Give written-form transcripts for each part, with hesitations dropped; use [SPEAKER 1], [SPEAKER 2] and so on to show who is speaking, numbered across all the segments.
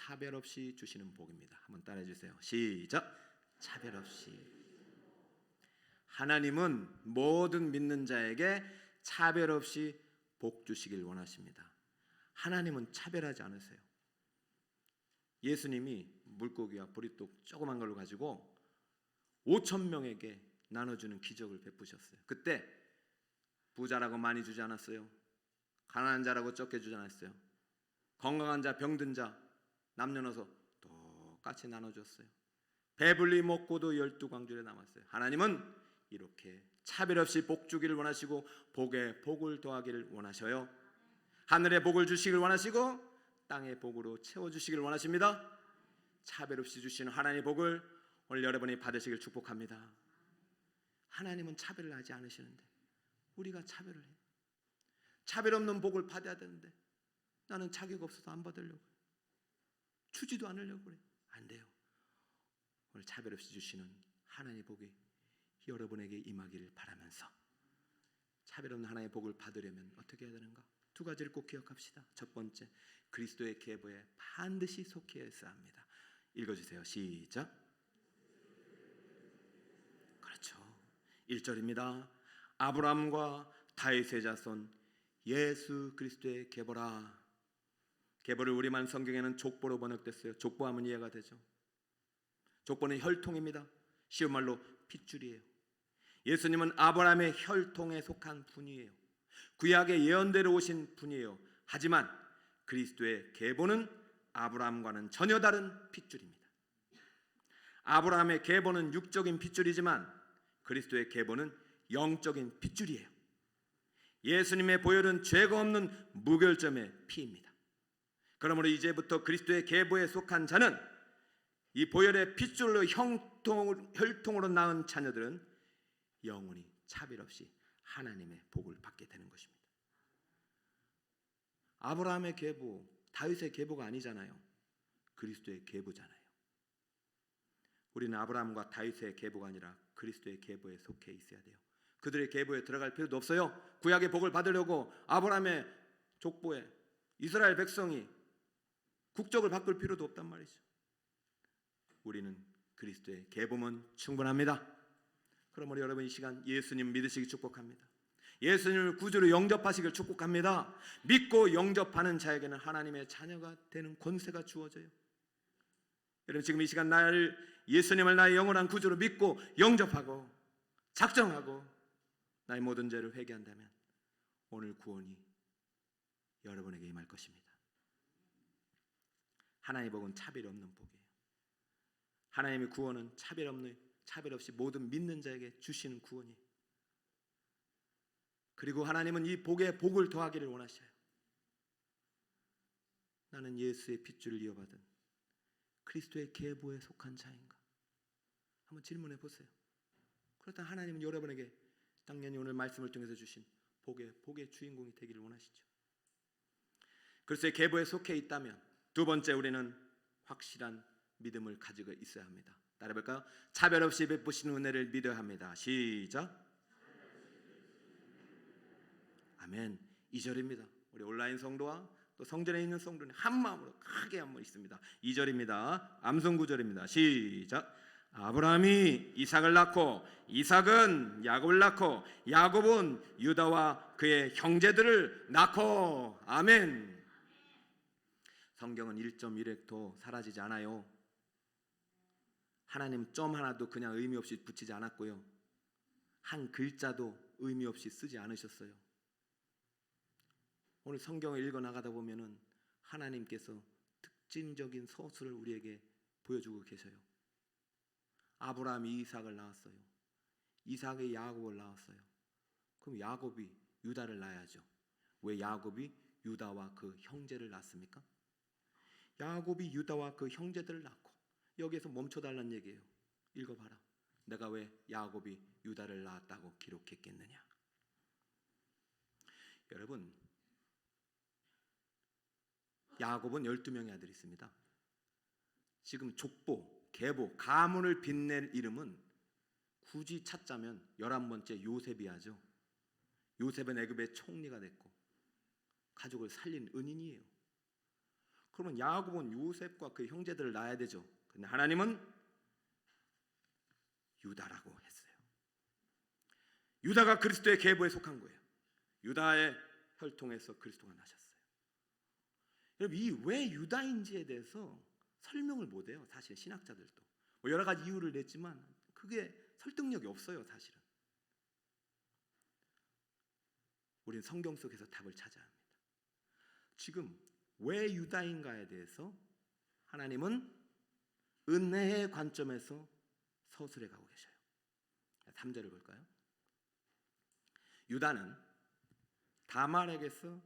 [SPEAKER 1] 차별 없이 주시는 복입니다. 한번 따라해 주세요. 시작. 차별 없이. 하나님은 모든 믿는 자에게 차별 없이 복 주시길 원하십니다. 하나님은 차별하지 않으세요. 예수님이 물고기와 보리떡 조그만 걸로 가지고 5천 명에게 나눠주는 기적을 베푸셨어요. 그때 부자라고 많이 주지 않았어요. 가난한 자라고 적게 주지 않았어요. 건강한 자, 병든 자 남녀노소 똑같이 나눠줬어요. 배불리 먹고도 12광줄에 남았어요. 하나님은 이렇게 차별 없이 복 주기를 원하시고 복에 복을 더하기를 원하셔요. 하늘에 복을 주시길 원하시고 땅의 복으로 채워주시길 원하십니다. 차별 없이 주시는 하나님의 복을 오늘 여러분이 받으시길 축복합니다. 하나님은 차별을 하지 않으시는데 우리가 차별을 해요. 차별 없는 복을 받아야 되는데 나는 자격 없어서 안 받으려고 해요. 주지도 않으려고 그래요. 안 돼요. 오늘 차별 없이 주시는 하나님의 복이 여러분에게 임하기를 바라면서 차별 없는 하나님의 복을 받으려면 어떻게 해야 되는가? 두 가지를 꼭 기억합시다. 첫 번째, 그리스도의 계보에 반드시 속해야 합니다. 읽어주세요. 시작. 그렇죠. 1절입니다. 아브라함과 다윗의 자손 예수 그리스도의 계보라. 계보를 우리만 성경에는 족보로 번역됐어요. 족보하면 이해가 되죠. 족보는 혈통입니다. 쉬운 말로 핏줄이에요. 예수님은 아브라함의 혈통에 속한 분이에요. 구약의 예언대로 오신 분이에요. 하지만 그리스도의 계보는 아브라함과는 전혀 다른 핏줄입니다. 아브라함의 계보는 육적인 핏줄이지만 그리스도의 계보는 영적인 핏줄이에요. 예수님의 보혈은 죄가 없는 무결점의 피입니다. 그러므로 이제부터 그리스도의 계보에 속한 자는 이 보혈의 핏줄로 혈통으로 낳은 자녀들은 영원히 차별 없이 하나님의 복을 받게 되는 것입니다. 아브라함의 계보, 다윗의 계보가 아니잖아요. 그리스도의 계보잖아요. 우리는 아브라함과 다윗의 계보가 아니라 그리스도의 계보에 속해 있어야 돼요. 그들의 계보에 들어갈 필요도 없어요. 구약의 복을 받으려고 아브라함의 족보에 이스라엘 백성이 국적을 바꿀 필요도 없단 말이죠. 우리는 그리스도의 계보면 충분합니다. 그러므로 여러분 이 시간 예수님 믿으시기 축복합니다. 예수님을 구주로 영접하시길 축복합니다. 믿고 영접하는 자에게는 하나님의 자녀가 되는 권세가 주어져요. 여러분 지금 이 시간 예수님을 나의 영원한 구주로 믿고 영접하고 작정하고 나의 모든 죄를 회개한다면 오늘 구원이 여러분에게 임할 것입니다. 하나님의 복은 차별 없는 복이에요. 하나님의 구원은 차별 없이 모든 믿는 자에게 주시는 구원이에요. 그리고 하나님은 이 복에 복을 더하기를 원하셔요. 나는 예수의 핏줄을 이어받은 그리스도의 계보에 속한 자인가? 한번 질문해 보세요. 그렇다면 하나님은 여러분에게 당연히 오늘 말씀을 통해서 주신 복의 주인공이 되기를 원하시죠. 그리스도의 계보에 속해 있다면 두 번째 우리는 확실한 믿음을 가지고 있어야 합니다. 따라해볼까요? 차별 없이 베푸시는 은혜를 믿어야 합니다. 시작. 아멘. 2절입니다. 우리 온라인 성도와 또 성전에 있는 성도는 한 마음으로 크게 한번 있습니다. 2절입니다. 암송 구절입니다. 시작. 아브라함이 이삭을 낳고 이삭은 야곱을 낳고 야곱은 유다와 그의 형제들을 낳고. 아멘. 성경은 1.1획도 사라지지 않아요. 하나님 점 하나도 그냥 의미 없이 붙이지 않았고요. 한 글자도 의미 없이 쓰지 않으셨어요. 오늘 성경을 읽어 나가다 보면은 하나님께서 특징적인 서술을 우리에게 보여주고 계셔요. 아브라함이 이삭을 낳았어요. 이삭이 야곱을 낳았어요. 그럼 야곱이 유다를 낳아야죠. 왜 야곱이 유다와 그 형제를 낳습니까? 야곱이 유다와 그 형제들을 낳고 여기에서 멈춰달라는 얘기예요. 읽어봐라. 내가 왜 야곱이 유다를 낳았다고 기록했겠느냐. 여러분 야곱은 12명의 아들이 있습니다. 지금 족보, 계보, 가문을 빛낼 이름은 굳이 찾자면 11번째 요셉이야죠. 요셉은 애굽의 총리가 됐고 가족을 살린 은인이에요. 그러면 야곱은 요셉과 그 형제들을 낳아야 되죠. 근데 하나님은 유다라고 했어요. 유다가 그리스도의 계보에 속한 거예요. 유다의 혈통에서 그리스도가 나셨어요. 여러분, 이 왜 유다인지에 대해서 설명을 못해요. 사실 신학자들도 뭐 여러 가지 이유를 냈지만 그게 설득력이 없어요. 사실은 우리는 성경 속에서 답을 찾아야 합니다. 지금 왜 유다인가에 대해서 하나님은 은혜의 관점에서 서술해 가고 계셔요. 3절을 볼까요? 유다는 다말에게서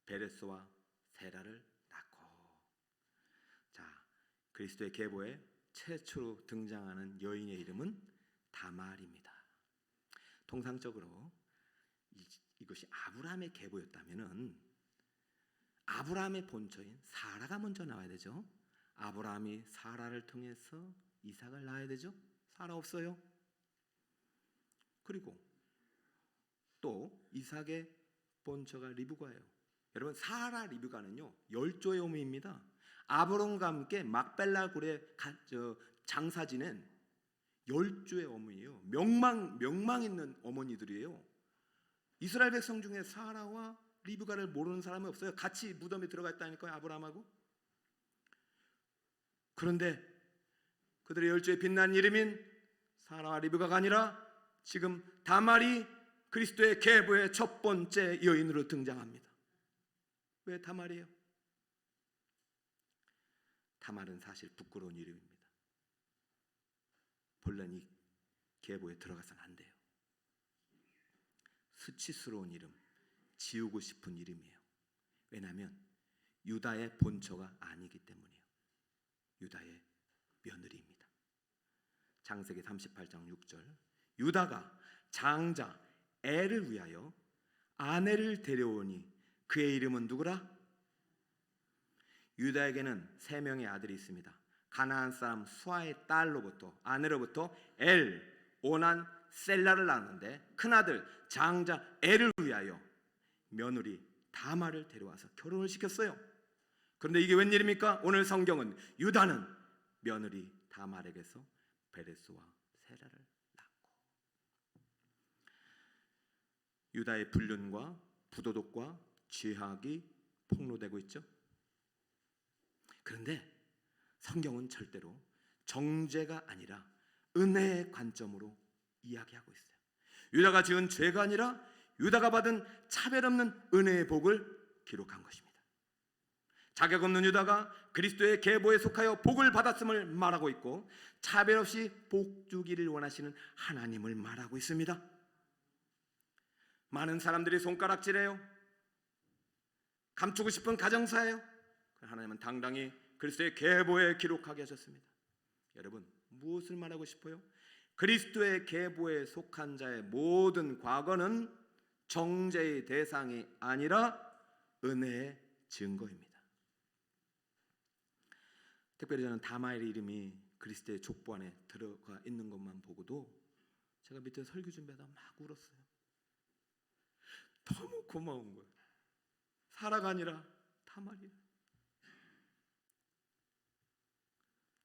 [SPEAKER 1] 베레스와 세라를 낳고, 자, 그리스도의 계보에 최초로 등장하는 여인의 이름은 다말입니다. 통상적으로 이것이 아브라함의 계보였다면은 아브라함의 본처인 사라가 먼저 나와야 되죠. 아브라함이 사라를 통해서 이삭을 낳아야 되죠. 사라 없어요. 그리고 또 이삭의 본처가 리브가예요. 여러분, 사라 리브가는요 10조의 어머니입니다. 아브론과 함께 막벨라 굴에 장사 지낸 10조의 어머니예요. 명망 있는 어머니들이에요. 이스라엘 백성 중에 사라와 리브가를 모르는 사람이 없어요. 같이 무덤에 들어가 있다니까요, 아브라함하고. 그런데 그들의 10조의 빛난 이름인 사라와 리브가가 아니라 지금 다말이 그리스도의 계보의 첫 번째 여인으로 등장합니다. 왜 다말이에요? 다말은 사실 부끄러운 이름입니다. 본래는 이 계보에 들어가서는 안 돼요. 수치스러운 이름, 지우고 싶은 이름이에요. 왜냐하면 유다의 본처가 아니기 때문이에요. 유다의 며느리입니다. 창세기 38장 6절, 유다가 장자 엘을 위하여 아내를 데려오니 그의 이름은 누구라? 유다에게는 3명의 아들이 있습니다. 가나안 사람 수아의 딸로부터, 아내로부터 엘, 오난, 셀라를 낳았는데 큰아들 장자 엘을 위하여 며느리 다말을 데려와서 결혼을 시켰어요. 그런데 이게 웬일입니까? 오늘 성경은 유다는 며느리 다말에게서 베레스와 세라를 낳고, 유다의 불륜과 부도덕과 죄악이 폭로되고 있죠. 그런데 성경은 절대로 정죄가 아니라 은혜의 관점으로 이야기하고 있어요. 유다가 지은 죄가 아니라 유다가 받은 차별 없는 은혜의 복을 기록한 것입니다. 자격 없는 유다가 그리스도의 계보에 속하여 복을 받았음을 말하고 있고, 차별 없이 복 주기를 원하시는 하나님을 말하고 있습니다. 많은 사람들이 손가락질해요. 감추고 싶은 가정사예요. 하나님은 당당히 그리스도의 계보에 기록하게 하셨습니다. 여러분, 무엇을 말하고 싶어요? 그리스도의 계보에 속한 자의 모든 과거는 정죄의 대상이 아니라 은혜의 증거입니다. 특별히 저는 다말의 이름이 그리스도의 족보 안에 들어가 있는 것만 보고도 제가 밑에 설교 준비하다 막 울었어요. 너무 고마운 거예요. 사라가 아니라 다말이에요.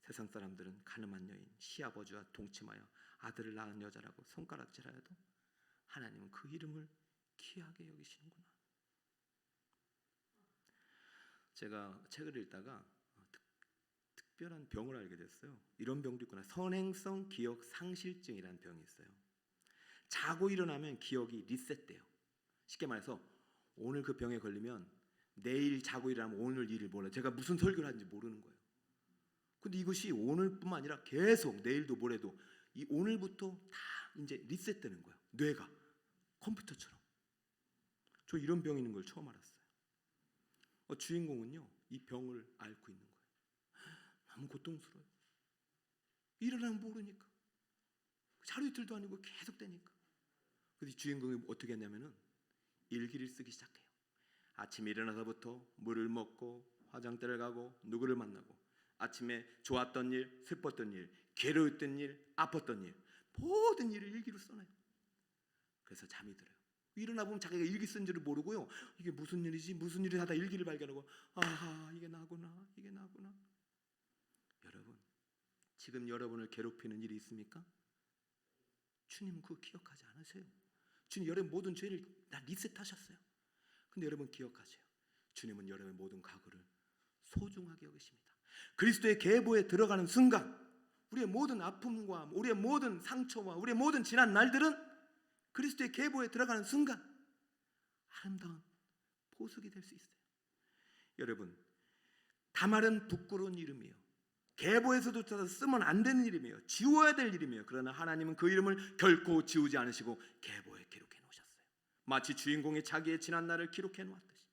[SPEAKER 1] 세상 사람들은 가늠한 여인, 시아버지와 동침하여 아들을 낳은 여자라고 손가락질하여도 하나님은 그 이름을 귀하게 여기시는구나. 제가 책을 읽다가 특별한 병을 알게 됐어요. 이런 병도 있구나. 선행성 기억 상실증이라는 병이 있어요. 자고 일어나면 기억이 리셋돼요. 쉽게 말해서 오늘 그 병에 걸리면 내일 자고 일어나면 오늘 일을 몰라요. 제가 무슨 설교를 하는지 모르는 거예요. 근데 이것이 오늘뿐만 아니라 계속 내일도 모레도 이 오늘부터 다 이제 리셋되는 거예요. 뇌가 컴퓨터처럼. 저 이런 병이 있는 걸 처음 알았어요. 주인공은요 이 병을 앓고 있는 거예요. 너무 고통스러워요. 일어나면 모르니까. 하루 이틀도 아니고 계속 되니까. 그래서 주인공이 어떻게 했냐면은 일기를 쓰기 시작해요. 아침에 일어나서부터 물을 먹고 화장대를 가고 누구를 만나고 아침에 좋았던 일, 슬펐던 일, 괴로웠던 일, 아팠던 일, 모든 일을 일기로 써놔요. 그래서 잠이 들어요. 일어나 보면 자기가 일기 쓴 줄을 모르고요. 이게 무슨 일이지? 무슨 일이 하다 일기를 발견하고 아하, 이게 나구나. 이게 나구나. 여러분, 지금 여러분을 괴롭히는 일이 있습니까? 주님은 그거 기억하지 않으세요. 주님 여러분 모든 죄를 다 리셋하셨어요. 근데 여러분 기억하세요. 주님은 여러분의 모든 과거를 소중하게 여기십니다. 그리스도의 계보에 들어가는 순간 우리의 모든 아픔과 우리의 모든 상처와 우리의 모든 지난 날들은 그리스도의 계보에 들어가는 순간 아름다운 보석이 될 수 있어요. 여러분, 다말은 부끄러운 이름이에요. 계보에서도 쓰면 안 되는 이름이에요. 지워야 될 이름이에요. 그러나 하나님은 그 이름을 결코 지우지 않으시고 계보에 기록해 놓으셨어요. 마치 주인공이 자기의 지난 날을 기록해 놓았듯이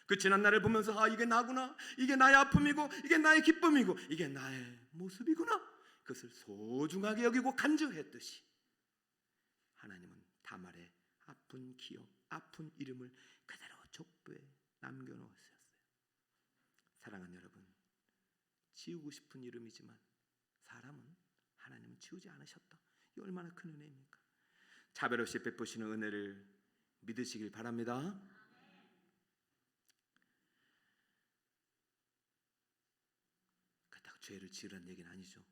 [SPEAKER 1] 그 지난 날을 보면서 아, 이게 나구나, 이게 나의 아픔이고 이게 나의 기쁨이고 이게 나의 모습이구나, 그것을 소중하게 여기고 간직했듯이 하나님은 다말의 아픈 기억, 아픈 이름을 그대로 족보에 남겨놓으셨어요. 사랑하는 여러분, 지우고 싶은 이름이지만 사람은 하나님은 지우지 않으셨다. 이 얼마나 큰 은혜입니까? 차별 없이 베푸시는 은혜를 믿으시길 바랍니다. 그렇다고 죄를 지으라는 얘기는 아니죠.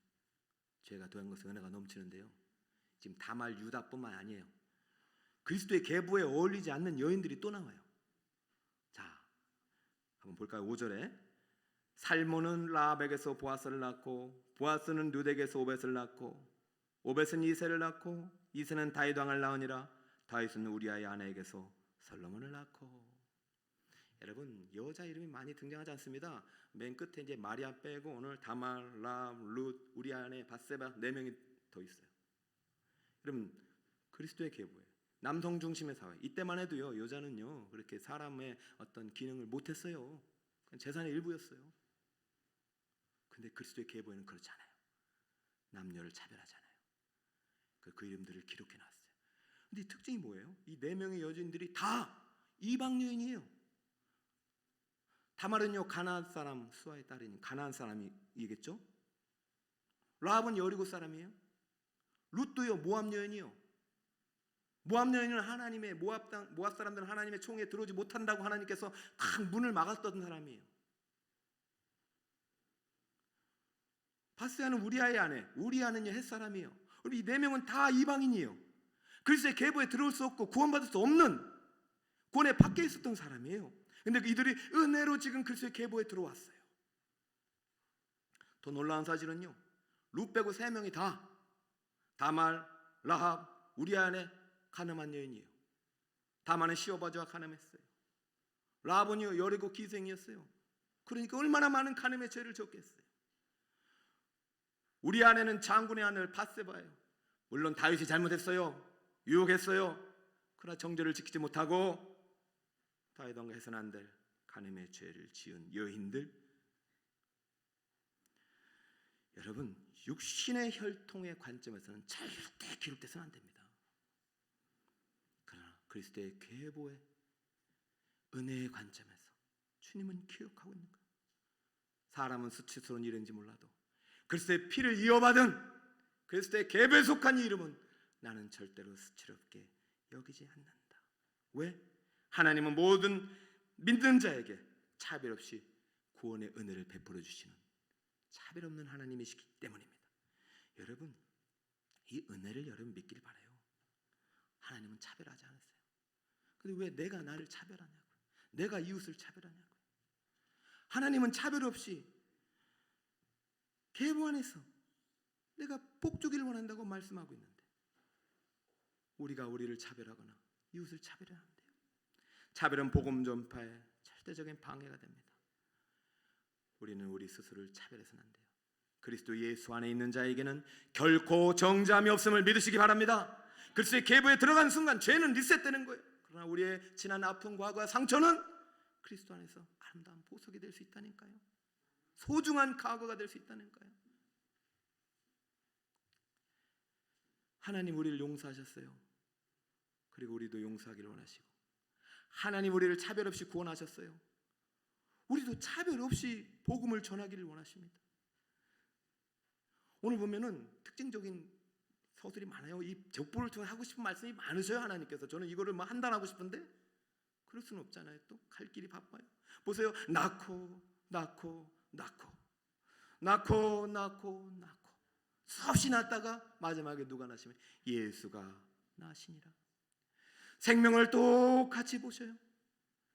[SPEAKER 1] 죄가 더한 것은 은혜가 넘치는데요, 지금 다말 유다뿐만 아니에요. 그리스도의 계보에 어울리지 않는 여인들이 또 나와요. 자, 한번 볼까요? 5절에 살몬은 라합에게서 보아스를 낳고 보아스는 르덱에서 오벳을 낳고 오벳은 이새를 낳고 이새는 다윗 왕을 낳으니라. 다윗은 우리아의 아내에게서 솔로몬을 낳고. 여러분, 여자 이름이 많이 등장하지 않습니다. 맨 끝에 이제 마리아 빼고 오늘 다말, 라합, 룻, 우리아 아내, 밧세바 4명이 더 있어요. 여러분, 그리스도의 계보예요. 남성 중심의 사회. 이때만 해도요, 여자는요 그렇게 사람의 어떤 기능을 못했어요. 그냥 재산의 일부였어요. 근데 그리스도의 계보에는 그렇지 않아요. 남녀를 차별하지 않아요. 그 이름들을 기록해 놨어요. 근데 이 특징이 뭐예요? 이 4명의 여인들이 다 이방 여인이에요. 다말은요 가나안 사람 수아의 딸인 가나안 사람이겠죠. 라합은 여리고 사람이에요. 룻도요 모압 여인이요. 모압 여인은 하나님의 모압 사람들은 하나님의 총에 들어오지 못한다고 하나님께서 큰 문을 막았던 사람이에요. 밧세바는 우리아의 아내, 우리아는요 햇사람이에요. 이 4명은 다 이방인이에요. 그리스도의 계보에 들어올 수 없고 구원받을 수 없는 구원에 밖에 있었던 사람이에요. 근데 이들이 은혜로 지금 그리스도의 계보에 들어왔어요. 더 놀라운 사실은요, 룻 빼고 3명이 다 다말, 라합, 우리아 아내 가늠한 여인이에요. 다말은 시어바지와 가늠했어요. 라합은요 여리고 기생이었어요. 그러니까 얼마나 많은 가늠의 죄를 졌겠어요. 우리 아내는 장군의 아들 밧세바예요. 물론 다윗이 잘못했어요. 유혹했어요. 그러나 정죄를 지키지 못하고 다윗 왕과 해서는 안 될 간음의 죄를 지은 여인들. 여러분, 육신의 혈통의 관점에서는 절대 기록돼서는 안 됩니다. 그러나 그리스도의 계보의 은혜의 관점에서 주님은 기억하고 있는 거예요. 사람은 수치스러운 일인지 몰라도 그리스도의 피를 이어받은 그리스도의 계보에 속한 이름은 나는 절대로 수치롭게 여기지 않는다. 왜? 하나님은 모든 믿는 자에게 차별 없이 구원의 은혜를 베풀어 주시는 차별 없는 하나님이시기 때문입니다. 여러분, 이 은혜를 여러분 믿길 바라요. 하나님은 차별하지 않으세요. 근데 왜 내가 나를 차별하냐고요? 내가 이웃을 차별하냐고요? 하나님은 차별 없이 계보 안에서 내가 복 주기를 원한다고 말씀하고 있는데 우리가 우리를 차별하거나 이웃을 차별하면 안 돼요. 차별은 복음 전파에 절대적인 방해가 됩니다. 우리는 우리 스스로를 차별해서는 안 돼요. 그리스도 예수 안에 있는 자에게는 결코 정죄함이 없음을 믿으시기 바랍니다. 그리스도의 계보에 들어간 순간 죄는 리셋되는 거예요. 그러나 우리의 지난 아픈 과거와 상처는 그리스도 안에서 아름다운 보석이 될 수 있다니까요. 소중한 과거가 될 수 있다니까요. 하나님 우리를 용서하셨어요. 그리고 우리도 용서하기를 원하시고 하나님 우리를 차별 없이 구원하셨어요. 우리도 차별 없이 복음을 전하기를 원하십니다. 오늘 보면은 특징적인 서술이 많아요. 이 족보를 통해 하고 싶은 말씀이 많으셔요. 하나님께서. 저는 이거를 뭐 한단하고 싶은데 그럴 수는 없잖아요. 또 갈 길이 바빠요. 보세요. 낳고 수없이 낳다가 마지막에 누가 낳으시면 예수가 낳으시니라. 생명을 똑같이 보셔요.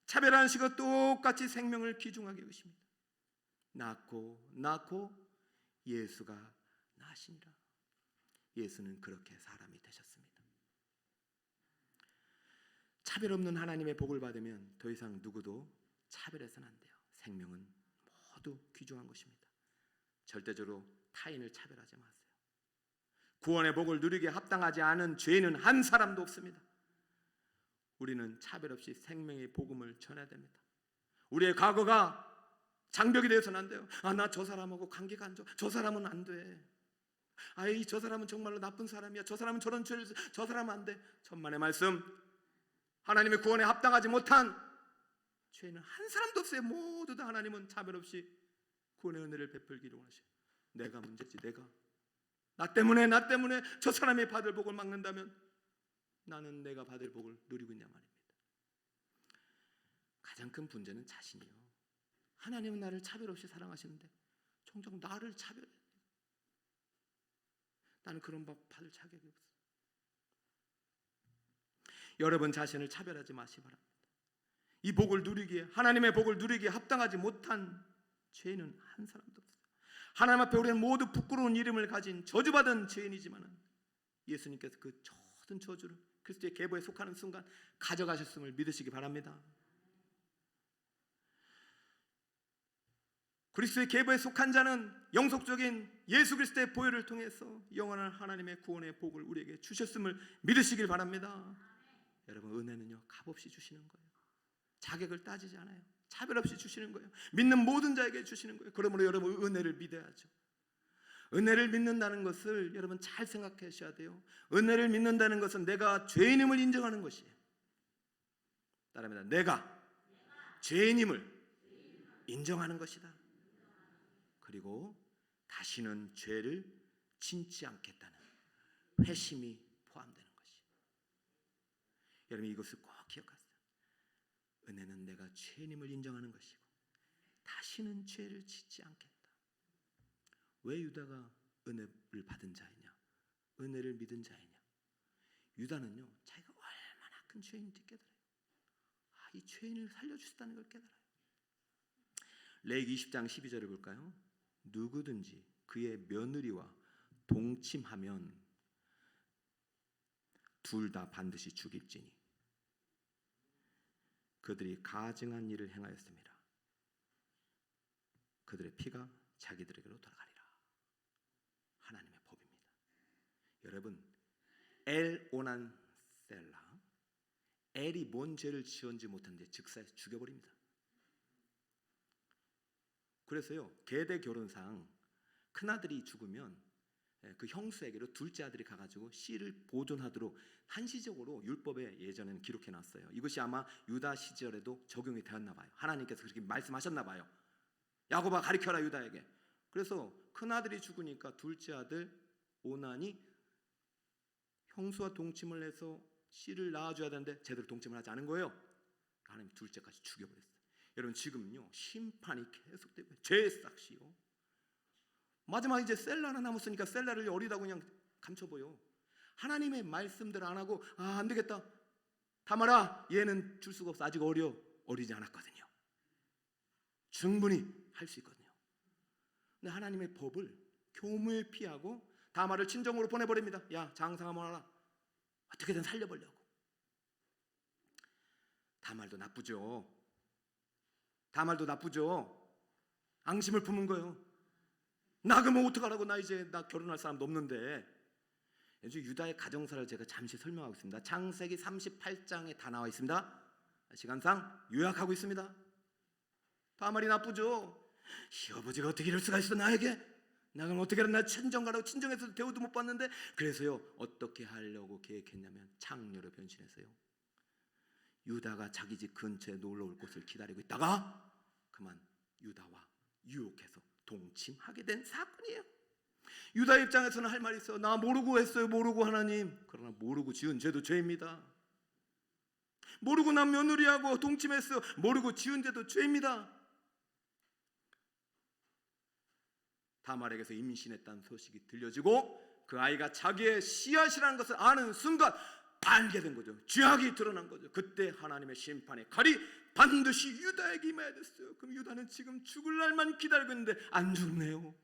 [SPEAKER 1] 차별하는 식으로 똑같이 생명을 귀중하게 여기십니다. 낳고 예수가 낳으시니라. 예수는 그렇게 사람이 되셨습니다. 차별 없는 하나님의 복을 받으면 더 이상 누구도 차별해서는 안 돼요. 생명은 모두 귀중한 것입니다. 절대적으로 타인을 차별하지 마세요. 구원의 복을 누리기에 합당하지 않은 죄인은 한 사람도 없습니다. 우리는 차별 없이 생명의 복음을 전해야 됩니다. 우리의 과거가 장벽이 되어서는 안 돼요. 나 저 사람하고 관계가 안 좋아. 저 사람은 안 돼. 저 사람은 정말로 나쁜 사람이야. 저 사람은 저런 죄를, 저 사람은 안 돼. 천만의 말씀, 하나님의 구원에 합당하지 못한 죄인은 한 사람도 없어요. 모두 다 하나님은 차별 없이 구원의 은혜를 베풀기를 원하셔요. 내가 문제지. 나 때문에 저 사람이 받을 복을 막는다면 나는 내가 받을 복을 누리고 있냐 말입니다. 가장 큰 문제는 자신이요. 하나님은 나를 차별 없이 사랑하시는데 종종 나를 차별해. 나는 그런 복 받을 자격이 없어. 여러분 자신을 차별하지 마시기 바랍니다. 이 복을 누리기에, 하나님의 복을 누리기에 합당하지 못한 죄인은 한 사람도 없어요. 하나님 앞에 우리는 모두 부끄러운 이름을 가진 저주받은 죄인이지만 예수님께서 그 모든 저주를 그리스도의 계보에 속하는 순간 가져가셨음을 믿으시기 바랍니다. 그리스도의 계보에 속한 자는 영속적인 예수 그리스도의 보혈을 통해서 영원한 하나님의 구원의 복을 우리에게 주셨음을 믿으시길 바랍니다. 여러분, 은혜는요 값없이 주시는 거예요. 자격을 따지지 않아요. 차별 없이 주시는 거예요. 믿는 모든 자에게 주시는 거예요. 그러므로 여러분 은혜를 믿어야죠. 은혜를 믿는다는 것을 여러분 잘 생각하셔야 돼요. 은혜를 믿는다는 것은 내가 죄인임을 인정하는 것이에요. 따라합니다. 내가 죄인임을 인정하는 것이다. 그리고 다시는 죄를 짓지 않겠다는 회심이 포함되는 것이에요. 여러분 이것을 꼭 기억하세요. 은혜는 내가 죄인임을 인정하는 것이고 다시는 죄를 짓지 않겠다. 왜 유다가 은혜를 받은 자이냐? 은혜를 믿은 자이냐? 유다는요 자기가 얼마나 큰 죄인인지 깨달아요. 이 죄인을 살려주셨다는 걸 깨달아요. 레위기 20장 12절을 볼까요? 누구든지 그의 며느리와 동침하면 둘 다 반드시 죽일지니 그들이 가증한 일을 행하였습니다. 그들의 피가 자기들에게로 돌아가리라. 하나님의 법입니다. 여러분, 엘 오난 셀라, 엘이 뭔 죄를 지었는지 못한데 즉사해서 죽여버립니다. 그래서요 계대 결혼상 큰아들이 죽으면 그 형수에게로 둘째 아들이 가가지고 씨를 보존하도록 한시적으로 율법에 예전에는 기록해놨어요. 이것이 아마 유다 시절에도 적용이 되었나 봐요. 하나님께서 그렇게 말씀하셨나 봐요. 야곱아 가리켜라 유다에게. 그래서 큰아들이 죽으니까 둘째 아들 오난이 형수와 동침을 해서 씨를 낳아줘야 되는데 제대로 동침을 하지 않은 거예요. 하나님 둘째까지 죽여버렸어요. 여러분 지금요 심판이 계속되고 죄의 싹시요. 마지막 이제 셀라 하나 남았으니까 셀라를 어리다고 그냥 감춰보여. 하나님의 말씀대로 안 하고 안 되겠다. 다말아 얘는 줄 수가 없어. 아직 어리지 않았거든요. 충분히 할 수 있거든요. 근데 하나님의 법을 교무에 피하고 다말을 친정으로 보내버립니다. 야 장사 한번 하라. 어떻게든 살려보려고. 다말도 나쁘죠. 앙심을 품은 거예요. 나 그러면 어떡하라고. 나 결혼할 사람도 없는데. 유다의 가정사를 제가 잠시 설명하고 있습니다. 창세기 38장에 다 나와 있습니다. 시간상 요약하고 있습니다. 다말이 나쁘죠. 시아버지가 어떻게 이럴 수가 있어 나에게. 나 그럼 어떻게 하라. 나 친정 가라고 친정에서 대우도 못 받는데. 그래서요 어떻게 하려고 계획했냐면 창녀로 변신해서요 유다가 자기 집 근처에 놀러 올 곳을 기다리고 있다가 그만 유다와 유혹해서 동침하게 된 사건이에요. 유다 입장에서는 할 말이 있어요. 나 모르고 했어요. 모르고 하나님. 그러나 모르고 지은 죄도 죄입니다. 모르고 난 며느리하고 동침했어요. 모르고 지은 죄도 죄입니다. 다말에게서 임신했다는 소식이 들려지고 그 아이가 자기의 씨앗이라는 것을 아는 순간 알게 된 거죠. 죄악이 드러난 거죠. 그때 하나님의 심판의 칼이 반드시 유다에게 임해야 됐어요. 그럼 유다는 지금 죽을 날만 기다리고 있는데 안 죽네요.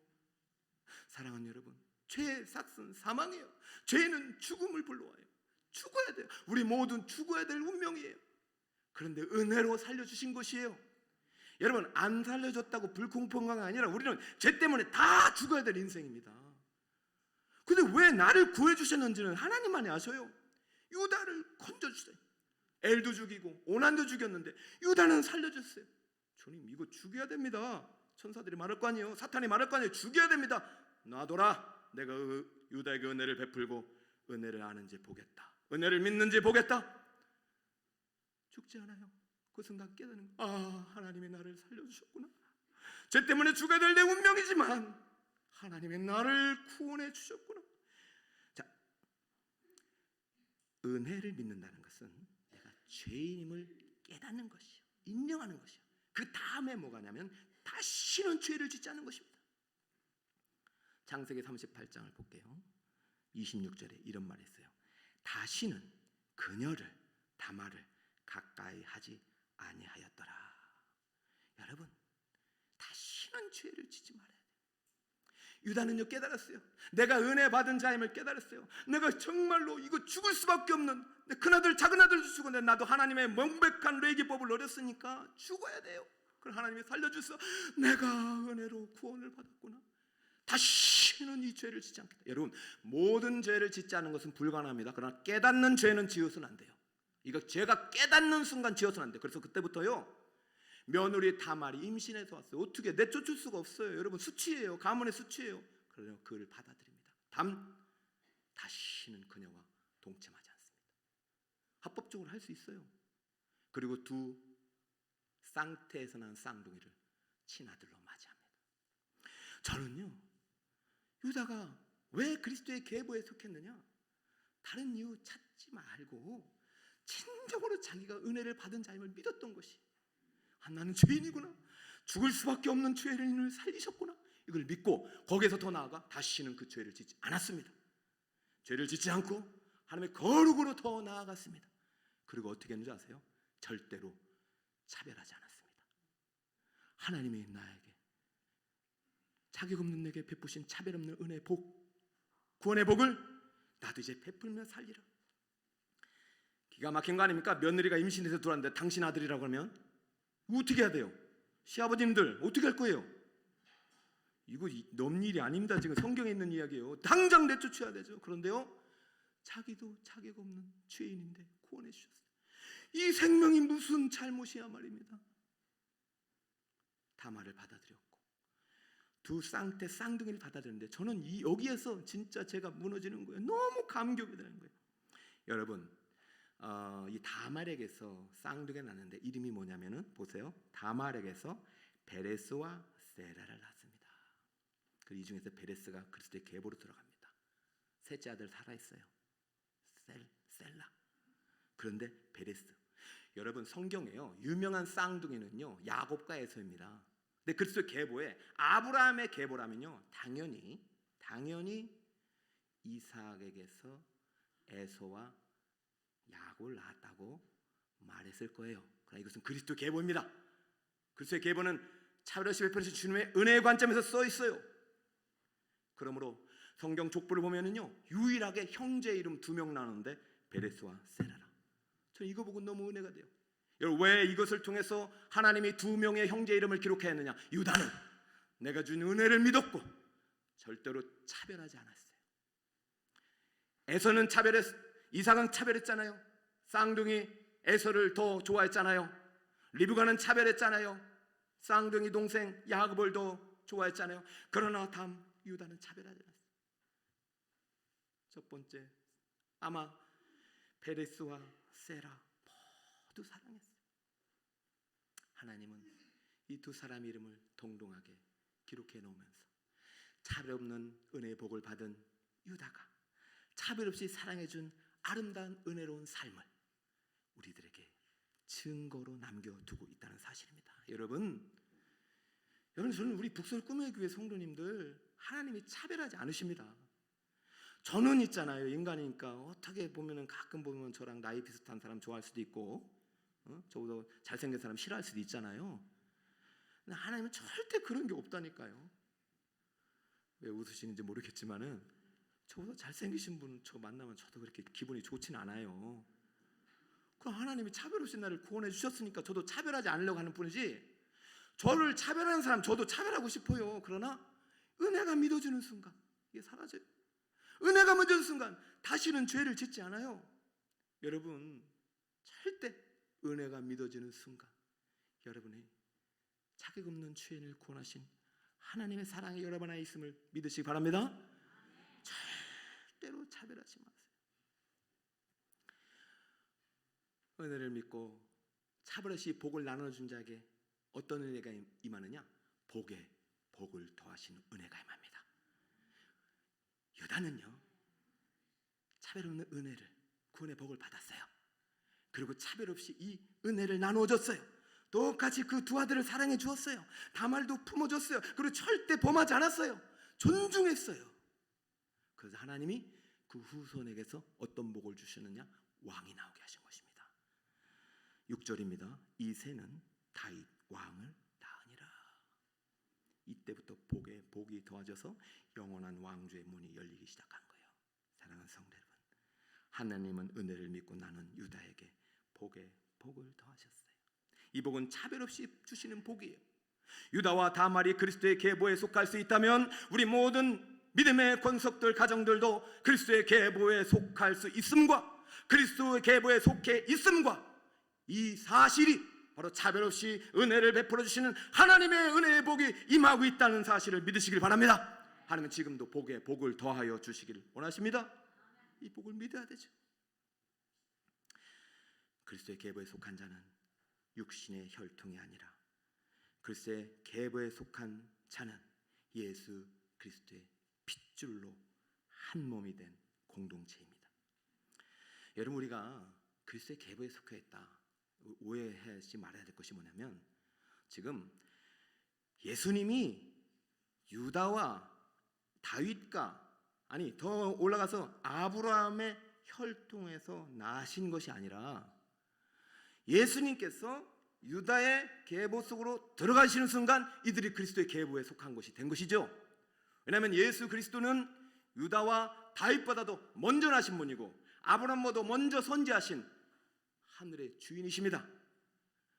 [SPEAKER 1] 사랑하는 여러분, 죄의 삭은 사망이에요. 죄는 죽음을 불러와요. 죽어야 돼요. 우리 모두는 죽어야 될 운명이에요. 그런데 은혜로 살려주신 것이에요. 여러분, 안 살려줬다고 불공평한 아니라 우리는 죄 때문에 다 죽어야 될 인생입니다. 근데 왜 나를 구해주셨는지는 하나님만이 아셔요. 유다를 건져주세요. 엘도 죽이고 오난도 죽였는데 유다는 살려줬어요. 주님, 이거 죽여야 됩니다. 천사들이 말할 거 아니에요. 사탄이 말할 거 아니에요. 죽여야 됩니다. 놔둬라. 내가 유다에게 은혜를 베풀고 은혜를 아는지 보겠다. 은혜를 믿는지 보겠다. 죽지 않아요. 그 순간 깨닫는 거. 아, 하나님이 나를 살려주셨구나. 죄 때문에 죽어야 될 내 운명이지만 하나님이 나를 구원해 주셨구나. 자, 은혜를 믿는다는 것은 내가 죄인임을 깨닫는 것이요, 인정하는 것이요. 그 다음에 뭐가 냐면 다시는 죄를 짓지 않는 것입니다. 창세기 38장을 볼게요. 26절에 이런 말이 있어요. 다시는 그녀를, 다말을 가까이 하지 아니하였더라. 여러분, 다시는 죄를 짓지 말아야 돼요. 유다는요 깨달았어요. 내가 은혜 받은 자임을 깨달았어요. 내가 정말로 이거 죽을 수밖에 없는 내 큰아들 작은아들도 죽었는데 나도 하나님의 명백한 레기법을 어렸으니까 죽어야 돼요. 그럼 하나님이 살려주셔서 내가 은혜로 구원을 받았구나. 다시는 이 죄를 짓지 않겠다. 여러분, 모든 죄를 짓지 않는 것은 불가능합니다. 그러나 깨닫는 죄는 지어서는 안 돼요. 이거 죄가 깨닫는 순간 지어서는 안 돼요. 그래서 그때부터요 며느리 다말이 임신해서 왔어요. 어떻게 내쫓을 수가 없어요. 여러분, 수치예요. 가문의 수치예요. 그러나 그를 받아들입니다. 다시는 그녀와 동침하지 않습니다. 합법적으로 할 수 있어요. 그리고 두 쌍태에서 난 쌍둥이를 친아들로 맞이합니다. 저는요 유다가 왜 그리스도의 계보에 속했느냐, 다른 이유 찾지 말고 진정으로 자기가 은혜를 받은 자임을 믿었던 것이, 아, 나는 죄인이구나, 죽을 수밖에 없는 죄인을 살리셨구나, 이걸 믿고 거기에서 더 나아가 다시는 그 죄를 짓지 않았습니다. 죄를 짓지 않고 하나님의 거룩으로 더 나아갔습니다. 그리고 어떻게 했는지 아세요? 절대로 차별하지 않았습니다. 하나님이 나에게 자격 없는 내게 베푸신 차별 없는 은혜의 복, 구원의 복을 나도 이제 베풀며 살리라. 기가 막힌 거 아닙니까? 며느리가 임신해서 들어왔는데 당신 아들이라고 하면 어떻게 해야 돼요? 시아버님들 어떻게 할 거예요? 이거 넘 일이 아닙니다. 지금 성경에 있는 이야기예요. 당장 내쫓아야 되죠. 그런데요 자기도 자격 없는 죄인인데 구원해 주셨어요. 이 생명이 무슨 잘못이야 말입니다. 다말을 받아들였고 두 쌍태 쌍둥이를 받아들였는데 저는 여기에서 진짜 제가 무너지는 거예요. 너무 감격이 되는 거예요. 여러분, 이 다말에게서 쌍둥이가 났는데 이름이 뭐냐면은 보세요. 다말에게서 베레스와 세라를 낳습니다. 그 이 중에서 베레스가 그리스도의 계보로 들어갑니다. 셋째 아들 살아있어요. 셀라. 그런데 베레스, 여러분 성경에요 유명한 쌍둥이는요 야곱과 에서입니다. 근데 그리스도의 계보에 아브라함의 계보라면요 당연히 이삭에게서 에서와 야곱을 낳았다고 말했을 거예요. 그러나 이것은 그리스도 계보입니다. 그리스도의 계보는 차별 없이 베푸신 주님의 은혜의 관점에서 써 있어요. 그러므로 성경 족보를 보면은요 유일하게 형제 이름 2명 나오는데 베레스와 세라라. 저 이거 보고 너무 은혜가 돼요. 여러분, 왜 이것을 통해서 하나님이 2명의 형제 이름을 기록했느냐? 유다는 내가 준 은혜를 믿었고 절대로 차별하지 않았어요. 에서는 이삭은 차별했잖아요. 쌍둥이 에서를 더 좋아했잖아요. 리브가는 차별했잖아요. 쌍둥이 동생 야곱을 더 좋아했잖아요. 그러나 유다는 차별하지 않았어요. 첫 번째, 아마 베레스와 세라 모두 사랑했어요. 하나님은 이 두 사람 이름을 동등하게 기록해 놓으면서 차별 없는 은혜의 복을 받은 유다가 차별 없이 사랑해준 아름다운 은혜로운 삶을 우리들에게 증거로 남겨두고 있다는 사실입니다. 여러분, 저는 우리 북설 꿈의 교회 성도님들 하나님이 차별하지 않으십니다. 저는 있잖아요, 인간이니까 어떻게 보면은 가끔 보면 저랑 나이 비슷한 사람 좋아할 수도 있고, 저보다 잘생긴 사람 싫어할 수도 있잖아요. 근데 하나님은 절대 그런 게 없다니까요. 왜 웃으시는지 모르겠지만은 저보다 잘생기신 분 저 만나면 저도 그렇게 기분이 좋진 않아요. 그럼 하나님이 차별 없이 나를 구원해 주셨으니까 저도 차별하지 않으려고 하는 뿐이지, 저를 차별하는 사람 저도 차별하고 싶어요. 그러나 은혜가 믿어지는 순간 이게 사라져요. 은혜가 믿어지는 순간 다시는 죄를 짓지 않아요. 여러분, 절대 은혜가 믿어지는 순간 여러분이 자격 없는 죄인을 구원하신 하나님의 사랑이 여러분 안에 있음을 믿으시기 바랍니다. 절대로 차별하지 마세요. 은혜를 믿고 차별 없이 복을 나눠준 자에게 어떤 은혜가 임하느냐? 복에 복을 더하시는 은혜가 임합니다. 유다는요, 차별 없는 은혜를, 구원의 복을 받았어요. 그리고 차별 없이 이 은혜를 나눠줬어요. 똑같이 그 두 아들을 사랑해 주었어요. 다말도 품어줬어요. 그리고 절대 범하지 않았어요. 존중했어요. 그래서 하나님이 그 후손에게서 어떤 복을 주시느냐? 왕이 나오게 하신 것입니다. 6절입니다. 이 새는 다윗 왕을 낳으니라. 이때부터 복에 복이 더해져서 영원한 왕조의 문이 열리기 시작한 거예요. 사랑하는 성도 여러분, 하나님은 은혜를 믿고 나는 유다에게 복에 복을 더하셨어요. 이 복은 차별 없이 주시는 복이에요. 유다와 다말이 그리스도의 계보에 속할 수 있다면 우리 모든 믿음의 권속들 가정들도 그리스도의 계보에 속할 수 있음과 그리스도의 계보에 속해 있음과 이 사실이 바로 차별 없이 은혜를 베풀어 주시는 하나님의 은혜의 복이 임하고 있다는 사실을 믿으시길 바랍니다. 하나님은 지금도 복에 복을 더하여 주시기를 원하십니다. 이 복을 믿어야 되죠. 그리스도의 계보에 속한 자는 육신의 혈통이 아니라 그리스도의 계보에 속한 자는 예수 그리스도의 핏줄로 한 몸이 된 공동체입니다. 여러분, 우리가 그리스도의 계보에 속해 있다 오해하지 말아야 될 것이 뭐냐면, 지금 예수님이 유다와 다윗과 아니 더 올라가서 아브라함의 혈통에서 나신 것이 아니라 예수님께서 유다의 계보 속으로 들어가시는 순간 이들이 그리스도의 계보에 속한 것이 된 것이죠. 왜냐하면 예수 그리스도는 유다와 다윗보다도 먼저 나신 분이고 아브라함보다 먼저 선지하신 하늘의 주인이십니다.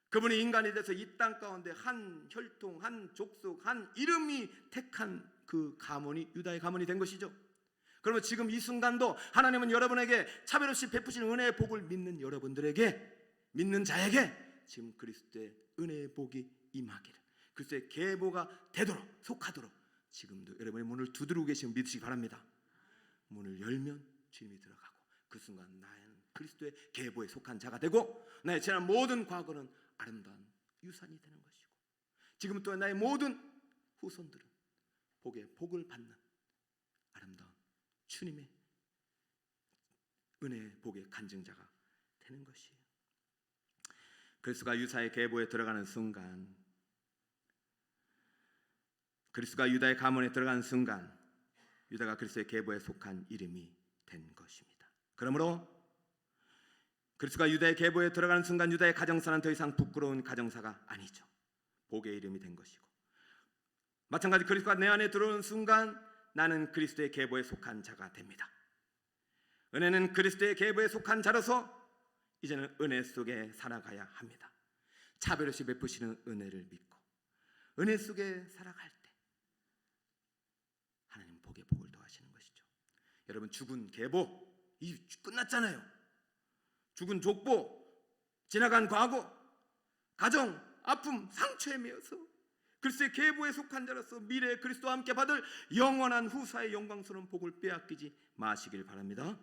[SPEAKER 1] 그분이 인간이 돼서 이 땅 가운데 한 혈통, 한 족속, 한 이름이 택한 그 가문이 유다의 가문이 된 것이죠. 그러면 지금 이 순간도 하나님은 여러분에게 차별 없이 베푸시는 은혜의 복을 믿는 여러분들에게, 믿는 자에게 지금 그리스도의 은혜의 복이 임하기를, 그리스도의 계보가 되도록, 속하도록 지금도 여러분의 문을 두드리고 계시면 믿으시기 바랍니다. 문을 열면 주님이 들어가고 그 순간 나는 그리스도의 계보에 속한 자가 되고 나의 지난 모든 과거는 아름다운 유산이 되는 것이고 지금 또 나의 모든 후손들은 복에 복을 받는 아름다운 주님의 은혜의 복의 간증자가 되는 것이에요. 그리스도가 유사의 계보에 들어가는 순간, 그리스도가 유다의 가문에 들어가는 순간 유다가 그리스도의 계보에 속한 이름이 된 것입니다. 그러므로 그리스도가 유다의 계보에 들어가는 순간 유다의 가정사는 더 이상 부끄러운 가정사가 아니죠. 복의 이름이 된 것이고, 마찬가지 그리스도가 내 안에 들어오는 순간 나는 그리스도의 계보에 속한 자가 됩니다. 은혜는 그리스도의 계보에 속한 자로서 이제는 은혜 속에 살아가야 합니다. 차별 없이 베푸시는 은혜를 믿고 은혜 속에 살아갈 때 하나님 복에 복을 더하시는 것이죠. 여러분, 죽은 계보 이 끝났잖아요. 죽은 족보, 지나간 과거, 가정, 아픔, 상처에 매여서 그리스도의 계보에 속한 자로서 미래에 그리스도와 함께 받을 영원한 후사의 영광스러운 복을 빼앗기지 마시길 바랍니다.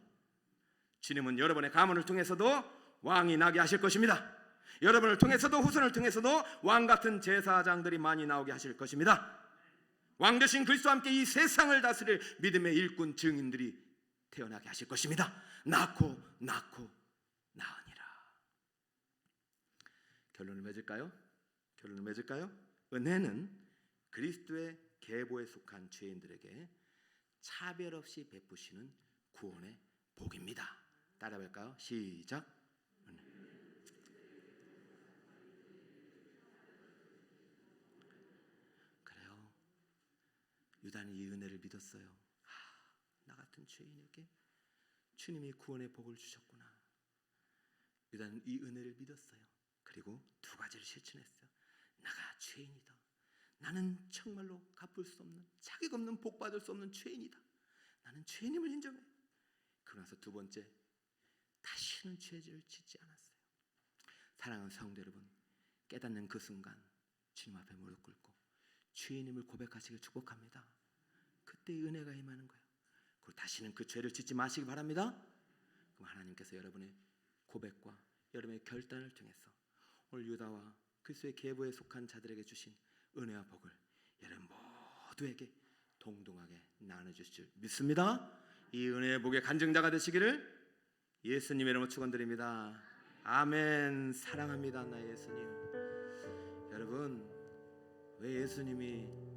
[SPEAKER 1] 주님은 여러분의 가문을 통해서도 왕이 나게 하실 것입니다. 여러분을 통해서도 후손을 통해서도 왕같은 제사장들이 많이 나오게 하실 것입니다. 왕 되신 그리스도와 함께 이 세상을 다스릴 믿음의 일꾼 증인들이 태어나게 하실 것입니다. 낳고 낳으니라. 결론을 맺을까요? 은혜는 그리스도의 계보에 속한 죄인들에게 차별 없이 베푸시는 구원의 복입니다. 따라해볼까요? 시작. 그래요. 유다는 이 은혜를 믿었어요. 나 같은 죄인에게 주님이 구원의 복을 주셨구나. 유다는 이 은혜를 믿었어요. 그리고 두 가지를 실천했어요. 나가 죄인이다. 나는 정말로 갚을 수 없는, 자격 없는, 복 받을 수 없는 죄인이다. 나는 죄인임을 인정해. 그러고 나서 두 번째, 다시는 죄를 짓지 않았어요. 사랑하는 성도 여러분, 깨닫는 그 순간 주님 앞에 무릎 꿇고 죄인임을 고백하시길 축복합니다. 그때 은혜가 임하는 거예요. 그리고 다시는 그 죄를 짓지 마시기 바랍니다. 그럼 하나님께서 여러분의 고백과 여러분의 결단을 통해서 오늘 유다와 그리스도의 계보에 속한 자들에게 주신 은혜와 복을 여러분 모두에게 동등하게 나눠주실 줄 믿습니다. 이 은혜의 복의 간증자가 되시기를 예수님의 이름으로 축원드립니다. 아멘. 사랑합니다, 나의 예수님. 여러분, 왜 예수님이